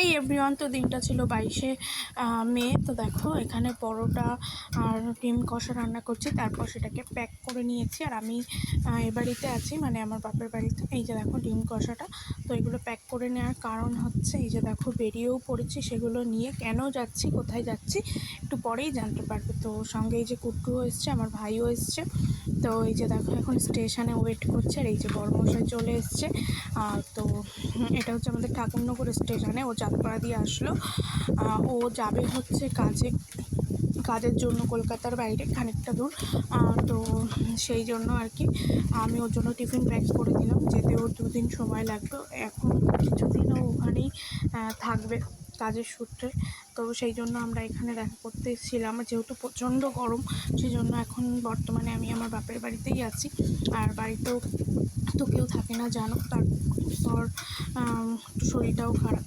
এই এভরিওয়ান, তো দিনটা ছিল 22শে মে। তো দেখো এখানে পরোটা আর ডিম কষা রান্না করছি, তারপর সেটাকে প্যাক করে নিয়েছি। আর আমি এ বাড়িতে আছি, মানে আমার বাপের বাড়িতে। এই যে দেখো ডিম কষাটা, তো এগুলো প্যাক করে নেওয়ার কারণ হচ্ছে এই যে দেখো বেরিয়েও পড়েছি সেগুলো নিয়ে। কেন যাচ্ছি, কোথায় যাচ্ছি একটু পরেই জানতে পারবে। তো সঙ্গে এই যে কুট্টুও এসছে, আমার ভাইও এসছে। তো এই যে দেখো এখন স্টেশনে ওয়েট করছে। আর এই যে বড়মশাই চলে এসছে। তো এটা হচ্ছে আমাদের ঠাকুরনগর স্টেশনে, ও চাঁদপাড়া দিয়ে আসলো। ও যাবে হচ্ছে কাজের জন্য কলকাতার বাইরে খানিকটা দূর। তো সেই জন্য আর কি আমি ওর জন্য টিফিন প্যাক করে দিলাম। যেতে ওর 2 দিন সময় লাগবে, এখন কিছুদিন ও ওখানেই থাকবে কাজের সূত্রে। তো সেই জন্য আমরা এখানে দেখা করতে এসেছিলাম। যেহেতু প্রচণ্ড গরম, সেই জন্য এখন বর্তমানে আমি আমার বাপের বাড়িতেই আছি। আর বাড়িতেও তো কেউ থাকে না জানো, তারপর একটু শরীরটাও খারাপ।